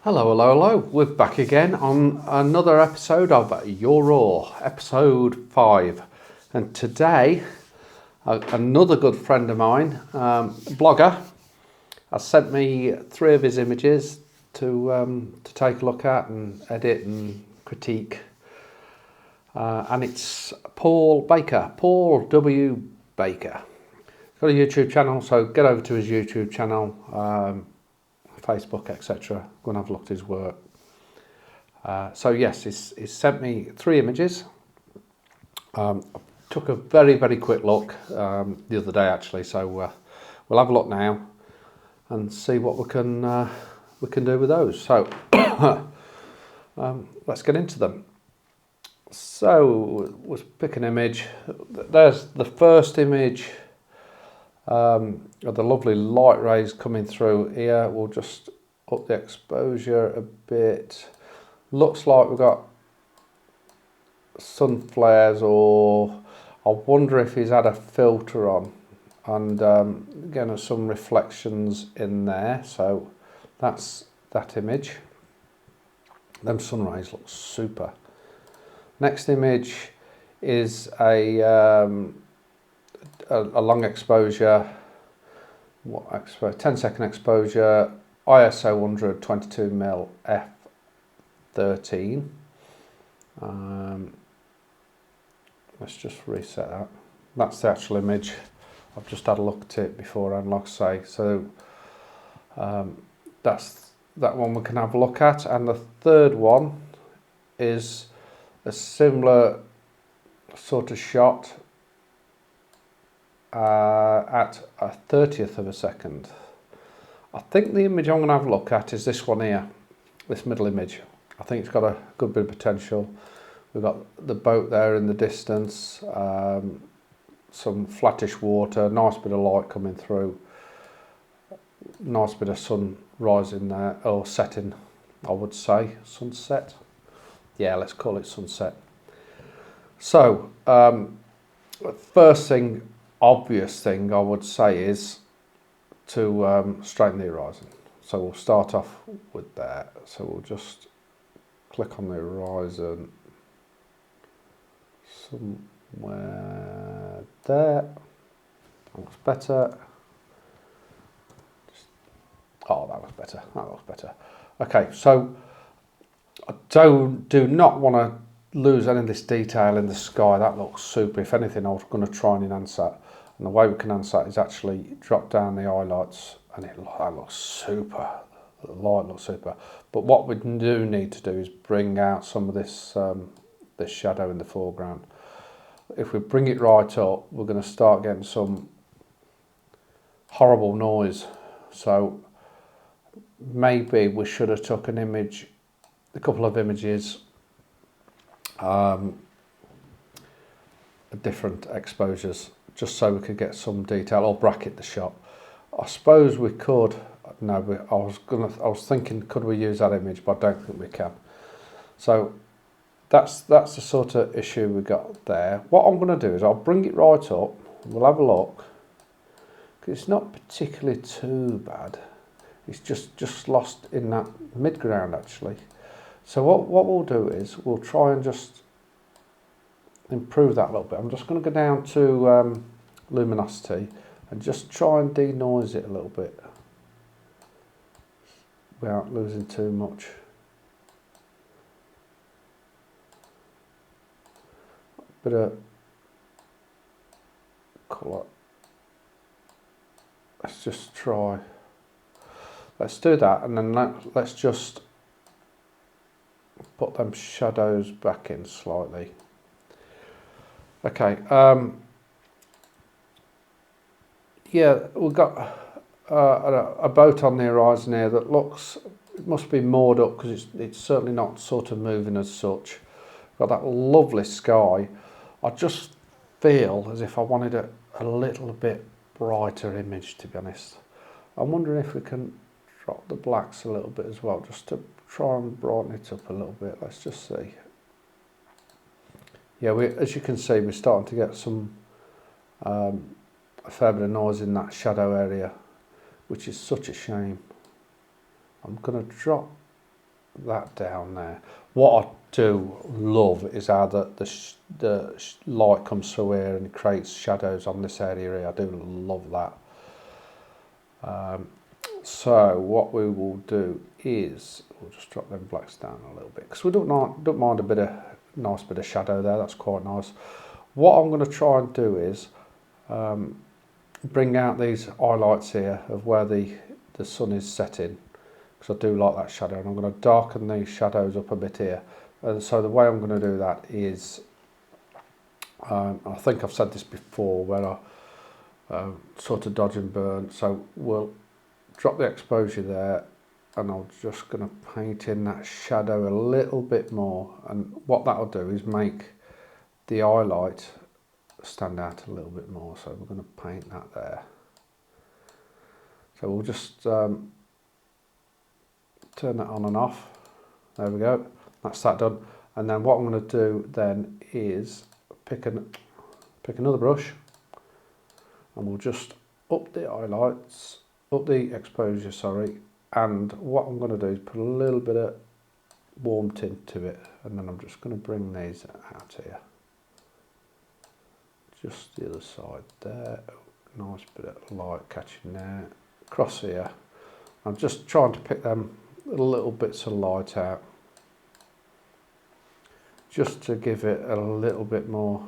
Hello, hello, hello. We're back again on another episode of Your Raw, episode 5. And today, another good friend of mine, blogger, has sent me 3 of his images to take a look at and edit and critique. And it's Paul Baker, Paul W. Baker. He's got a YouTube channel, so get over to his YouTube channel. Facebook, etc. Go and have a look at his work. So yes, he's sent me 3 images. I took a very quick look the other day actually, so we'll have a look now and see what we can do with those. So let's get into them. So we'll pick an image. There's the first image. The lovely light rays coming through here. We'll just up the exposure a bit. Looks like we've got sun flares, or I wonder if he's had a filter on, and again there's some reflections in there. So that's that image. Them sun rays look super. Next image is a long exposure, 10-second exposure, ISO 100, 22mm f13. Let's just reset that. That's the actual image. I've just had a look at it before, and like I say, so that's that one we can have a look at. And the third one is a similar sort of shot at a 30th of a second. I think the image I'm going to have a look at is this one here, this middle image. I think it's got a good bit of potential. We've got the boat there in the distance, some flattish water, nice bit of light coming through, nice bit of sun rising there, or setting, I would say, sunset. Yeah, let's call it sunset. So, first thing, obvious thing I would say is to straighten the horizon. So we'll start off with that. So we'll just click on the horizon somewhere there. That looks better. Oh, that looks better. That looks better. Okay, so I do not want to lose any of this detail in the sky. That looks super. If anything, I was going to try and enhance that. And the way we can enhance that is actually drop down the highlights, and that looks super. The light looks super. But what we do need to do is bring out some of this this shadow in the foreground. If we bring it right up, we're going to start getting some horrible noise. So maybe we should have took an image, a couple of images, different exposures, just so we could get some detail, or bracket the shot. I suppose we could. No, I was thinking, could we use that image? But I don't think we can. So that's the sort of issue we got there. What I'm going to do is I'll bring it right up. We'll have a look. It's not particularly too bad. It's just lost in that mid-ground actually. So what we'll do is we'll try and just improve that a little bit. I'm just going to go down to luminosity and just try and denoise it a little bit without losing too much. Bit of colour. Let's just try. Let's do that, and then let's just put them shadows back in slightly. Okay, yeah, we've got a boat on the horizon here that looks, it must be moored up because it's certainly not sort of moving as such. Got that lovely sky. I just feel as if I wanted a little bit brighter image, to be honest. I'm wondering if we can drop the blacks a little bit as well, just to try and brighten it up a little bit. Let's just see. Yeah, as you can see, we're starting to get some a fair bit of noise in that shadow area, which is such a shame. I'm going to drop that down there. What I do love is how the light comes through here and it creates shadows on this area here. I do love that. So what we will do is we'll just drop them blacks down a little bit because we don't mind a nice bit of shadow there. That's quite nice. What I'm going to try and do is bring out these highlights here of where the sun is setting, because I do like that shadow, and I'm going to darken these shadows up a bit here. And so the way I'm going to do that is, I think I've said this before, where I sort of dodge and burn. So we'll drop the exposure there, and I'm just going to paint in that shadow a little bit more. And what that'll do is make the highlight stand out a little bit more. So we're going to paint that there. So we'll just turn that on and off. There we go. That's that done. And then what I'm going to do then is pick another brush, and we'll just up the highlights, up the exposure, sorry. And what I'm going to do is put a little bit of warm tint to it, and then I'm just going to bring these out here. Just the other side there. Nice bit of light catching there. Across here. I'm just trying to pick them little bits of light out, just to give it a little bit more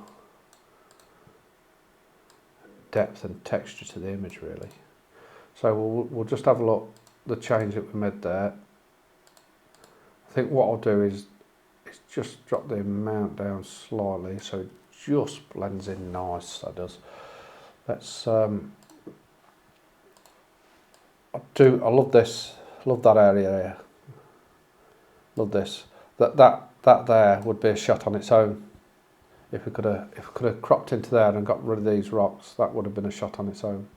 depth and texture to the image, really. So we'll just have a look the change that we made there. I think what I'll do is just drop the amount down slightly so it just blends in nice. That does. Let's I love this. Love that area here. Love this. That there would be a shot on its own. If we could have cropped into there and got rid of these rocks, that would have been a shot on its own.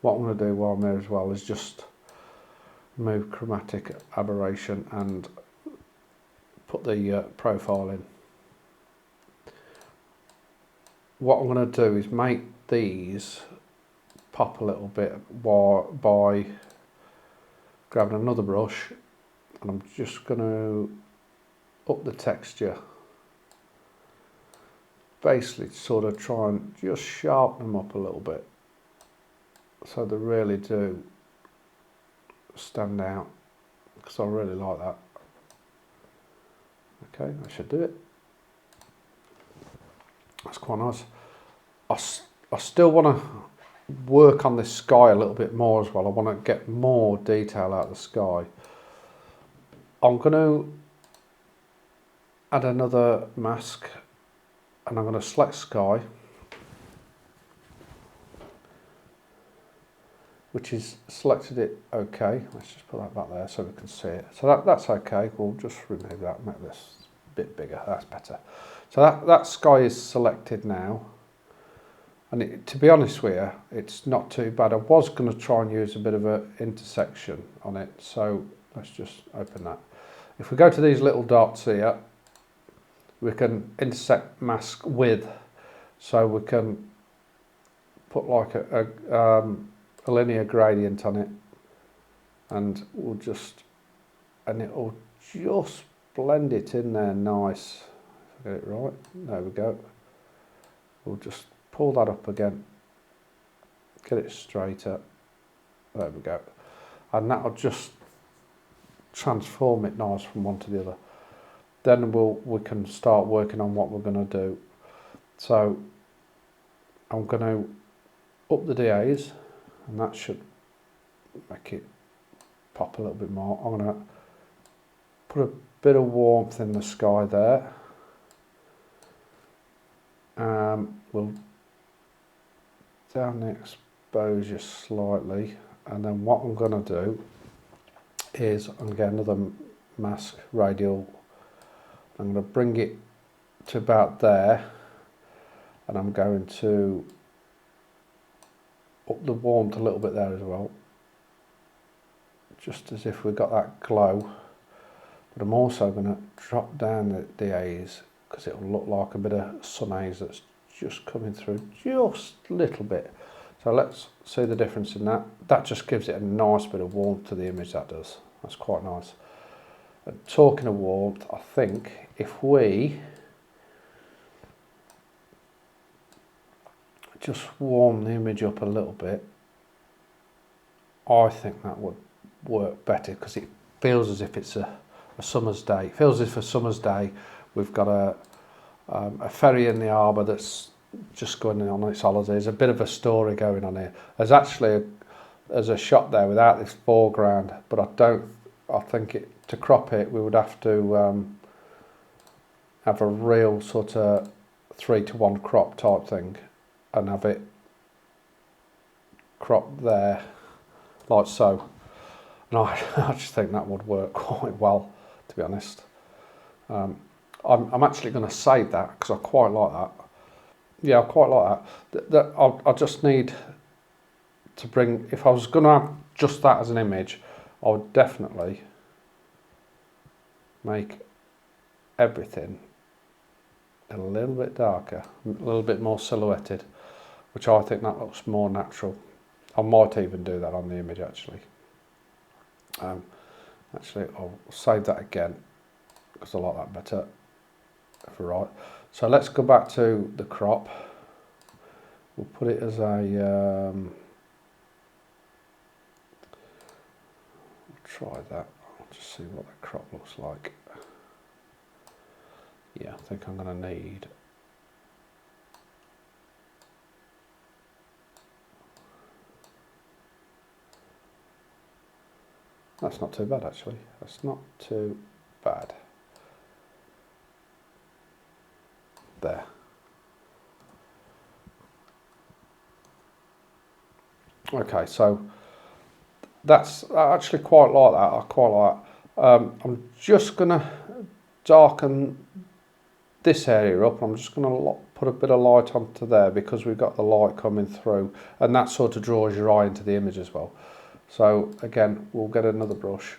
What I'm going to do while I'm here as well is just remove chromatic aberration and put the profile in. What I'm going to do is make these pop a little bit by grabbing another brush, and I'm just going to up the texture, basically sort of try and just sharpen them up a little bit so they really do stand out, because I really like that. Okay, that should do it. That's quite nice. I still want to work on this sky a little bit more as well. I want to get more detail out of the sky. I'm going to add another mask, and I'm going to select sky, which is selected it okay. Let's just put that back there so we can see it. So that's okay. We'll just remove that, make this a bit bigger. That's better. So that sky is selected now. And to be honest with you, it's not too bad. I was going to try and use a bit of an intersection on it. So let's just open that. If we go to these little dots here, we can intersect mask with. So we can put like a linear gradient on it, and it'll just blend it in there nice. If I get it right, there we go. We'll just pull that up again, get it straighter, there we go, and that'll just transform it nice from one to the other. Then we can start working on what we're going to do. So I'm going to up the DAs, and that should make it pop a little bit more. I'm going to put a bit of warmth in the sky there. We'll down the exposure slightly, and then what I'm going to do is I'm going to get another mask radial. I'm going to bring it to about there, and I'm going to up the warmth a little bit there as well, just as if we got that glow. But I'm also going to drop down the DAs, because it'll look like a bit of sun haze that's just coming through just a little bit. So let's see the difference in that. That just gives it a nice bit of warmth to the image, that does. That's quite nice. And talking of warmth, I think if we just warm the image up a little bit, I think that would work better, because it feels as if it's a summer's day. It feels as if a summer's day we've got a ferry in the harbour that's just going on its holidays. There's a bit of a story going on here. There's a shot there without this foreground, but I think to crop it we would have to have a real sort of 3:1 crop type thing, and have it cropped there like so. And I just think that would work quite well, to be honest. I'm actually going to save that because I quite like that. Yeah, I quite like that. I just need to bring, if I was going to have just that as an image, I would definitely make everything a little bit darker, a little bit more silhouetted, which I think that looks more natural. I might even do that on the image actually. Actually, I'll save that again because I like that better. Right. So let's go back to the crop. We'll put it as a. Try that. I'll just see what the crop looks like. Yeah, I think I'm going to need. That's not too bad actually. That's not too bad. There. Okay, so that's I actually quite like that. I quite like. I'm just gonna darken this area up. I'm just gonna put a bit of light onto there because we've got the light coming through, and that sort of draws your eye into the image as well. So again, we'll get another brush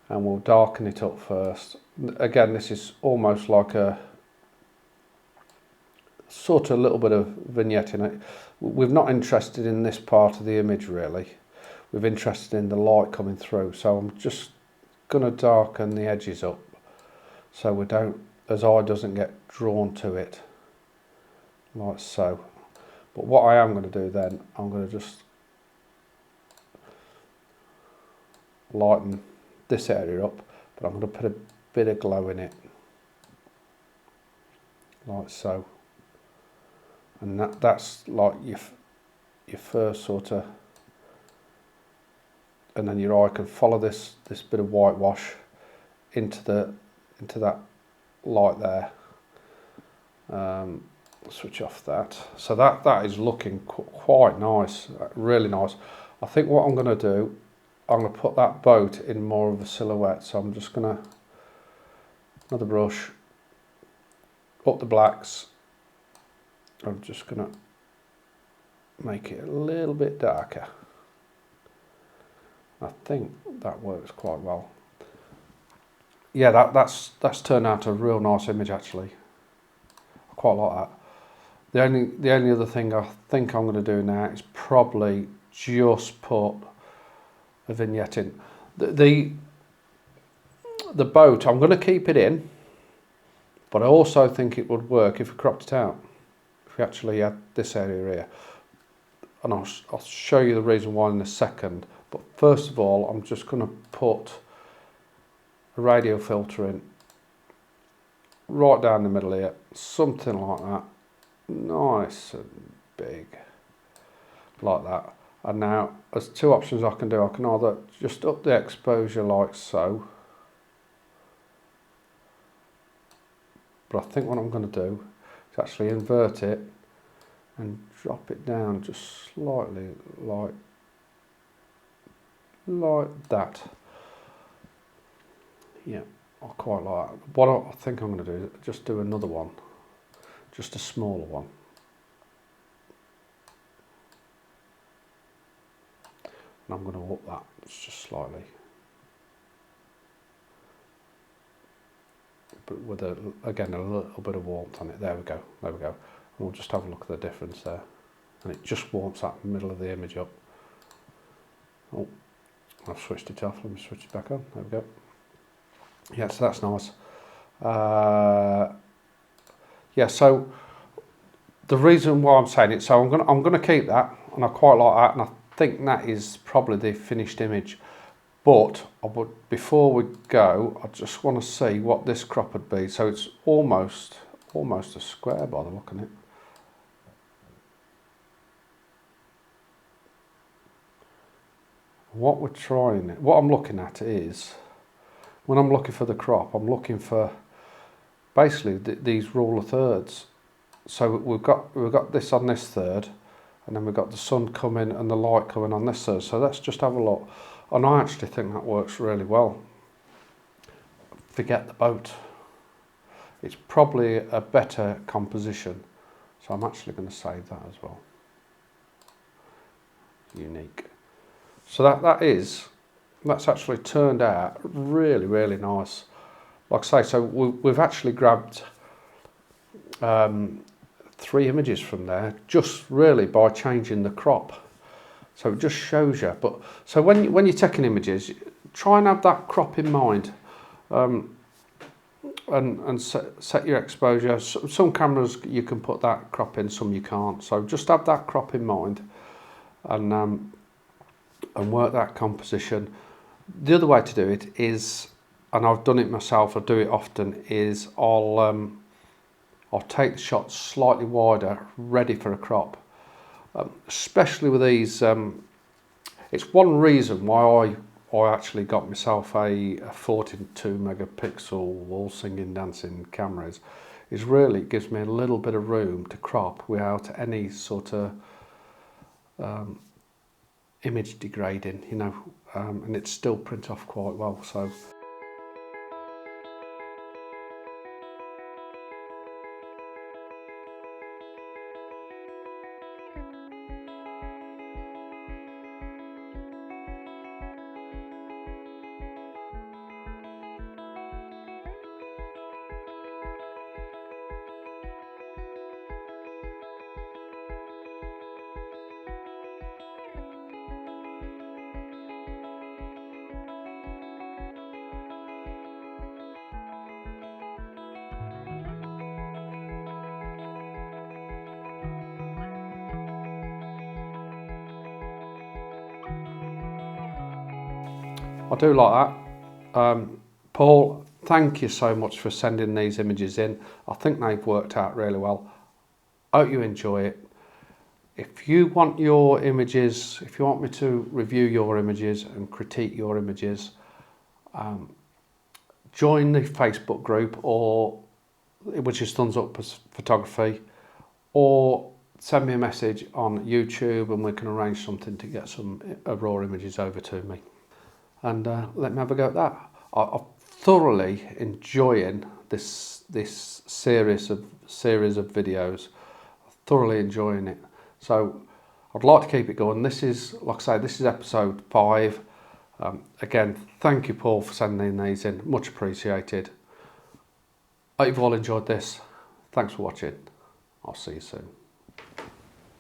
and we'll darken it up first. Again, this is almost like a sort of little bit of vignetting. We're not interested in this part of the image really. We're interested in the light coming through. So I'm just going to darken the edges up so we don't, as eye doesn't get drawn to it like so. But what I am going to do then, I'm going to just lighten this area up, but I'm going to put a bit of glow in it like so. And that's like your first sort of, and then your eye can follow this bit of whitewash into that light there. Switch off that. So that is looking quite nice, really nice. I think what I'm going to do, I'm going to put that boat in more of a silhouette. So I'm just going to, another brush, up the blacks. I'm just going to make it a little bit darker. I think that works quite well. Yeah, that's turned out a real nice image actually. I quite like that. The only other thing I think I'm going to do now is probably just put a vignette in. The boat, I'm going to keep it in, but I also think it would work if we cropped it out. If we actually had this area here. And I'll show you the reason why in a second. But first of all, I'm just going to put a radio filter in right down the middle here, something like that, nice and big, like that. And now there's two options I can do. I can either just up the exposure like so, but I think what I'm going to do is actually invert it and drop it down just slightly like that. Yeah, I quite like that. What I think I'm going to do is just do another one, just a smaller one. And I'm going to up that just slightly. But with again a little bit of warmth on it. There we go, there we go. And we'll just have a look at the difference there. And it just warms that middle of the image up. Oh, I've switched it off, let me switch it back on, there we go. Yeah, so that's nice. Yeah, so the reason why I'm saying it, so I'm gonna keep that, and I quite like that, and I think that is probably the finished image. But before we go, I just want to see what this crop would be. So it's almost a square by the look of it. What I'm looking at is, when I'm looking for the crop, I'm looking for basically these rule of thirds. So we've got this on this third, and then we've got the sun coming and the light coming on this third. So let's just have a look. And I actually think that works really well. Forget the boat. It's probably a better composition. So I'm actually going to save that as well. Unique. So that's actually turned out really, really nice. Like I say, so we've actually grabbed 3 images from there just really by changing the crop. So it just shows you. But so when you're taking images, try and have that crop in mind, and set your exposure. Some cameras you can put that crop in, some you can't. So just have that crop in mind, and work that composition. The other way to do it is, and I've done it myself, I do it often, is I'll take the shot slightly wider, ready for a crop. Especially with these, it's one reason why I actually got myself a 42 megapixel all singing dancing cameras, is really it gives me a little bit of room to crop without any sort of image degrading, you know, and it still prints off quite well. So I do like that. Paul, thank you so much for sending these images in. I think they've worked out really well. Hope you enjoy it. If you want your images, if you want me to review your images and critique your images, join the Facebook group, or which is Thumbs Up Photography, or send me a message on YouTube and we can arrange something to get some raw images over to me. And let me have a go at that. I'm thoroughly enjoying this series of videos. Thoroughly enjoying it. So I'd like to keep it going. This is, like I say, this is episode 5. Again, thank you, Paul, for sending these in. Much appreciated. Hope you've all enjoyed this. Thanks for watching. I'll see you soon.